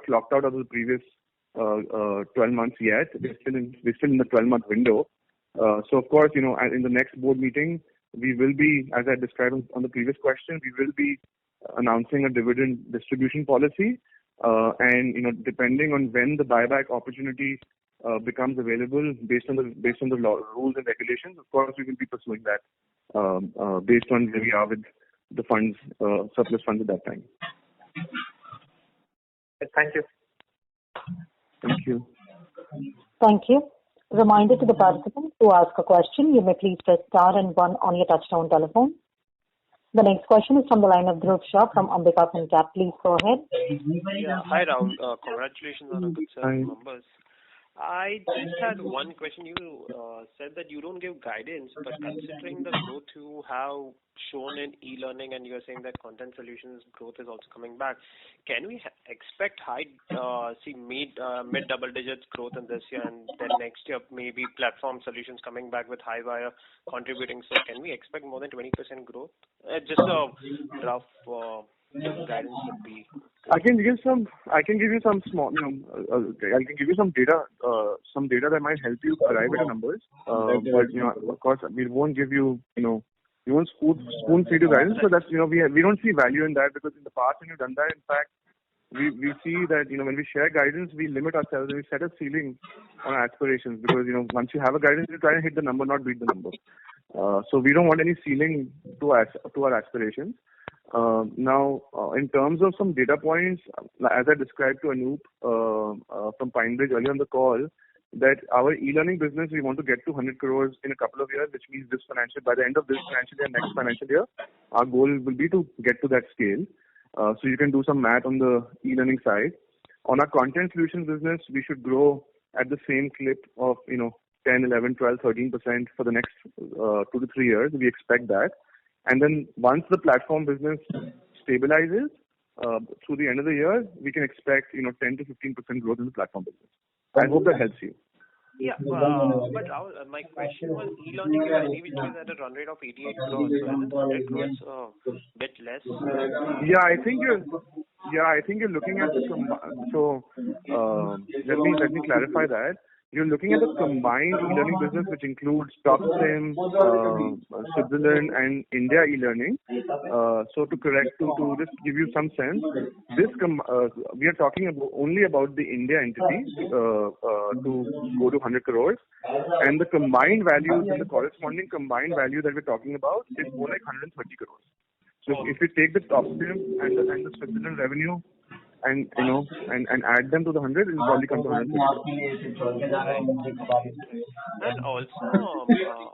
clocked out of the previous 12 months yet. We're still in the 12-month window. So of course, in the next board meeting, we will be, as I described on the previous question, we will be announcing a dividend distribution policy. And depending on when the buyback opportunity becomes available based on the law, rules and regulations, of course we will be pursuing that based on where we are with the funds, surplus funds at that time. Thank you. Thank you. Thank you. Reminder to the participants, to ask a question, you may please press star and 1 on your touchtone telephone. The next question is from the line of Dhruv Shah from Ambika Fincap. Please go ahead. Yeah. Hi, Rahul. Congratulations on a good set of numbers. I just had one question. You said that you don't give guidance, but considering the growth you have shown in e-learning, and you're saying that content solutions growth is also coming back, can we expect mid double digits growth in this year, and then next year maybe platform solutions coming back with Highwire contributing? So can we expect more than 20% growth? Just a rough guidance would be. I can give you some data that might help you arrive at the numbers. But of course, we won't give you, we won't spoon feed you guidance. So that's, we don't see value in that, because in the past when you've done that, in fact, we see that, when we share guidance, we limit ourselves and we set a ceiling on our aspirations, because, once you have a guidance, you try and hit the number, not beat the number. So we don't want any ceiling to our aspirations. Now, in terms of some data points, as I described to Anoop from Pine Bridge earlier on the call, that our e-learning business, we want to get to 100 crores in a couple of years, which means by the end of this financial year, next financial year, our goal will be to get to that scale. So you can do some math on the e-learning side. On our content solutions business, we should grow at the same clip of 10, 11, 12, 13% for the next 2 to 3 years. We expect that. And then once the platform business stabilizes through the end of the year, we can expect 10 to 15% growth in the platform business. I hope that helps you. Yeah, but Rahul, my question was, e-learning is anyway at a run rate of 88 crores, so isn't 100 crores a bit less? Yeah, I think you're looking at so let me clarify that. You're looking at the combined e-learning business, which includes TopSim, Switzerland, and India e-learning. So to just give you some sense, we are talking only about the India entity to go to 100 crores, and the combined values and the corresponding combined value that we're talking about is more like 130 crores. So if you take the TopSim and the Switzerland revenue and add them to the 100, it will probably come to 150 crores. And also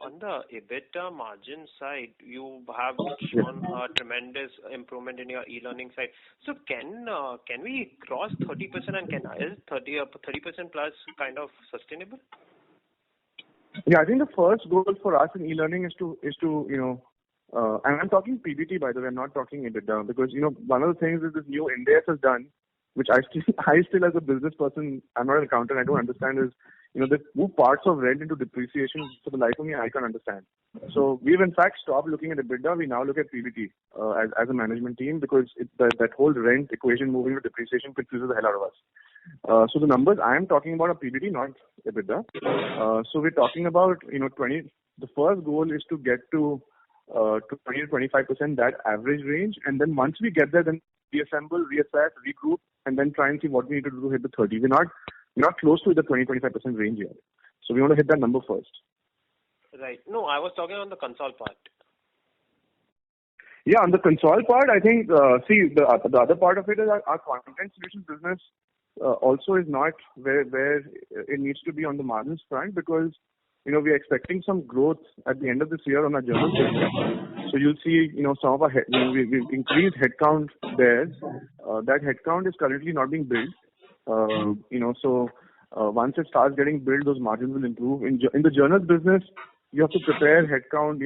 on the EBITDA margin side, you have shown a tremendous improvement in your e-learning side. So can we cross 30%, and is 30% plus kind of sustainable? Yeah, I think the first goal for us in e-learning is to and I'm talking PBT, by the way, I'm not talking EBITDA, because one of the things that this new MPS has done, which I still as a business person, I'm not an accountant, I don't understand, is they move parts of rent into depreciation. For the life of me, I can't understand. So we've in fact stopped looking at EBITDA. We now look at PBT as a management team, because that whole rent equation moving to depreciation confuses the hell out of us. So the numbers I am talking about are PBT, not EBITDA. So we're talking about 20. The first goal is to get to 20 to 25%, that average range, and then once we get there, then reassemble, reassess, regroup, and then try and see what we need to do to hit the 30. We're not close to the 20-25% range yet, so we want to hit that number first. Right. No, I was talking on the Concall part. Yeah, on the Concall part, I think, see, the other part of it is our content solutions business also is not where it needs to be on the margins front, because, we are expecting some growth at the end of this year on our journal business. So you'll see, some of our, we've increased headcount there. That headcount is currently not being built. So once it starts getting built, those margins will improve. In the journals business, you have to prepare headcount,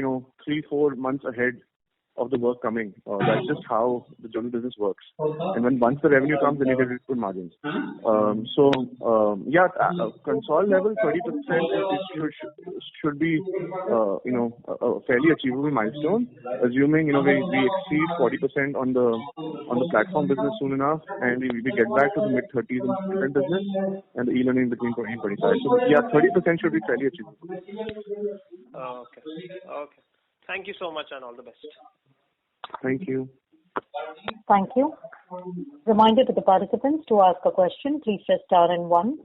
3-4 months ahead of the work coming. That's just how the journal business works. And then once the revenue comes, then you get good margins. Console level 30% should be a fairly achievable milestone, assuming we exceed 40% on the platform business soon enough, and we get back to the mid 30s in content business and the e-learning between 20 and 25. So 30% should be fairly achievable. Okay. Thank you so much and all the best. Thank you. Thank you. Reminder to the participants, to ask a question, please press star and 1.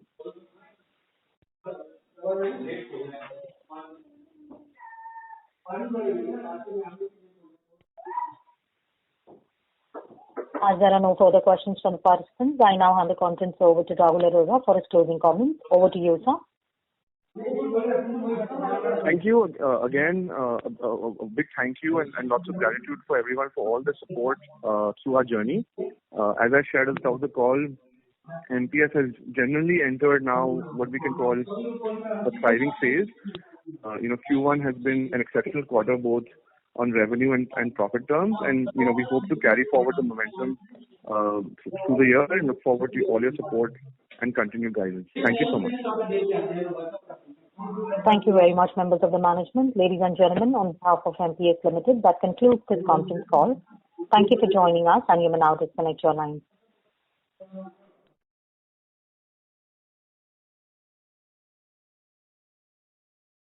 As there are no further questions from the participants, I now hand the conference over to Rahul Arora for his closing comments. Over to you, sir. Thank you again. A big thank you and lots of gratitude for everyone for all the support through our journey. As I shared at the top of the call, MPS has generally entered now what we can call a thriving phase. Q1 has been an exceptional quarter both on revenue and profit terms, and we hope to carry forward the momentum through the year and look forward to all your support and continued guidance. Thank you so much. Thank you very much, members of the management. Ladies and gentlemen, on behalf of MPS Limited, that concludes this conference call. Thank you for joining us, and you may now disconnect your lines.